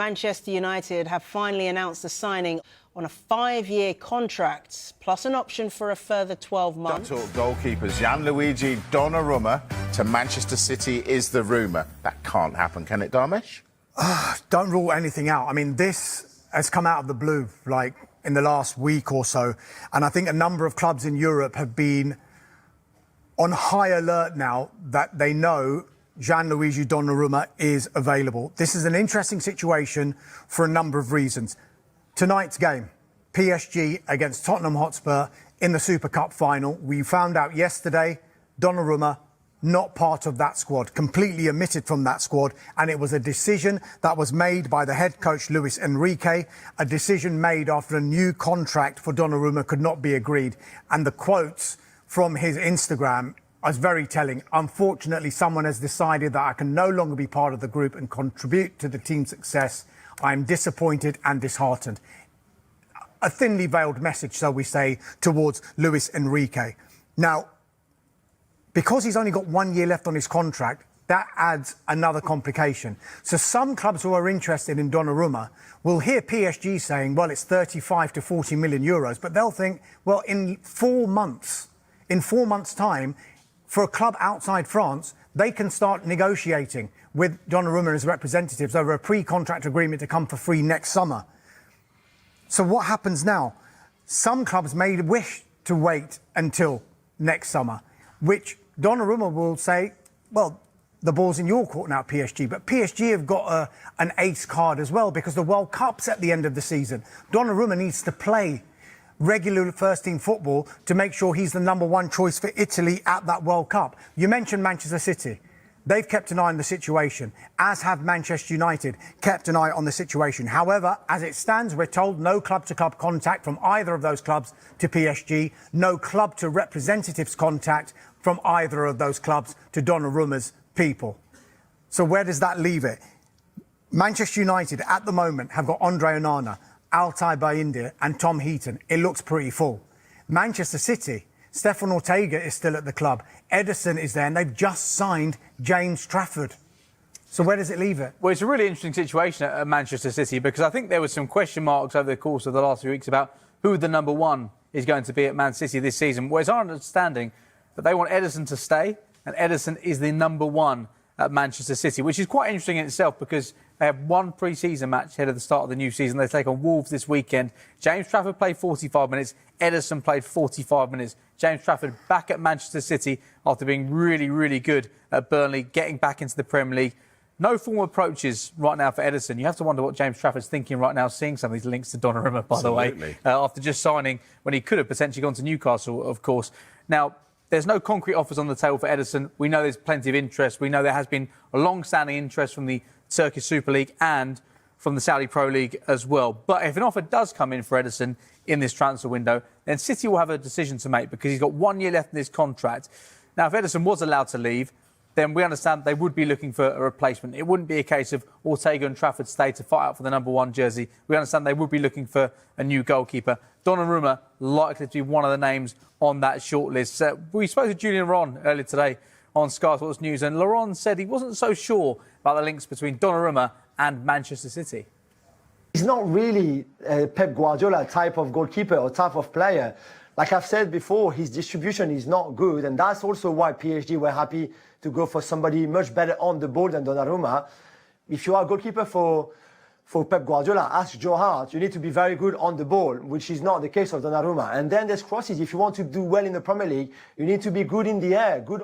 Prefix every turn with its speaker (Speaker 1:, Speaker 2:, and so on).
Speaker 1: Manchester United have finally announced the signing on a 5-year contract, plus an option for a further 12 months.
Speaker 2: Talk goalkeepers. Gianluigi Donnarumma to Manchester City is the rumour. That can't happen, can it, Darmesh?
Speaker 3: Don't rule anything out. I mean, this has come out of the blue, like, in the last week or so. And I think a number of clubs in Europe have been on high alert now that they know Gianluigi Donnarumma is available. This is an interesting situation for a number of reasons. Tonight's game, PSG against Tottenham Hotspur in the Super Cup final. We found out yesterday, Donnarumma not part of that squad, completely omitted from that squad. And it was a decision that was made by the head coach, Luis Enrique, a decision made after a new contract for Donnarumma could not be agreed. And the quotes from his Instagram is very telling. Unfortunately, someone has decided that I can no longer be part of the group and contribute to the team's success. I am disappointed and disheartened. A thinly veiled message, shall we say, towards Luis Enrique. Now, because he's only got 1 year left on his contract, that adds another complication. So some clubs who are interested in Donnarumma will hear PSG saying, well, it's 35 to 40 million euros, but they'll think, well, in 4 months' time, for a club outside France, they can start negotiating with Donnarumma and his representatives over a pre-contract agreement to come for free next summer. So what happens now? Some clubs may wish to wait until next summer, which Donnarumma will say, well, the ball's in your court now, PSG. But PSG have got an ace card as well, because the World Cup's at the end of the season. Donnarumma needs to play regular first-team football to make sure he's the number one choice for Italy at that World Cup. You mentioned Manchester City. They've kept an eye on the situation, as have Manchester United kept an eye on the situation. However, as it stands, we're told no club-to-club contact from either of those clubs to PSG, no club-to-representatives contact from either of those clubs to Donnarumma's people. So where does that leave it? Manchester United, at the moment, have got Andre Onana, Altay Bayindir and Tom Heaton. It looks pretty full. Manchester City, Stefan Ortega is still at the club. Ederson is there, and they've just signed James Trafford. So where does it leave it?
Speaker 4: Well, it's a really interesting situation at Manchester City, because I think there were some question marks over the course of the last few weeks about who the number one is going to be at Man City this season. Well, it's our understanding that they want Ederson to stay, and Ederson is the number one at Manchester City, which is quite interesting in itself, because they have one pre-season match ahead of the start of the new season. They take on Wolves this weekend. James Trafford played 45 minutes. Ederson played 45 minutes. James Trafford back at Manchester City after being really, really good at Burnley, getting back into the Premier League. No formal approaches right now for Ederson. You have to wonder what James Trafford's thinking right now, seeing some of these links to Donnarumma, by the way, after just signing when he could have potentially gone to Newcastle, of course. Now, there's no concrete offers on the table for Ederson. We know there's plenty of interest. We know there has been a long-standing interest from the Turkish Super League and from the Saudi Pro League as well. But if an offer does come in for Ederson in this transfer window, then City will have a decision to make, because he's got 1 year left in his contract. Now, if Ederson was allowed to leave, then we understand they would be looking for a replacement. It wouldn't be a case of Ortega and Trafford stay to fight out for the number one jersey. We understand they would be looking for a new goalkeeper. Donnarumma likely to be one of the names on that shortlist. We spoke to Julian Ron earlier today on Sky Sports News, and Laurent said he wasn't so sure about the links between Donnarumma and Manchester City.
Speaker 5: He's not really a Pep Guardiola type of goalkeeper or type of player. Like I've said before, his distribution is not good, and that's also why PSG were happy to go for somebody much better on the ball than Donnarumma. If you are a goalkeeper for Pep Guardiola, ask Joe Hart, you need to be very good on the ball, which is not the case of Donnarumma. And then there's crosses. If you want to do well in the Premier League, you need to be good in the air, good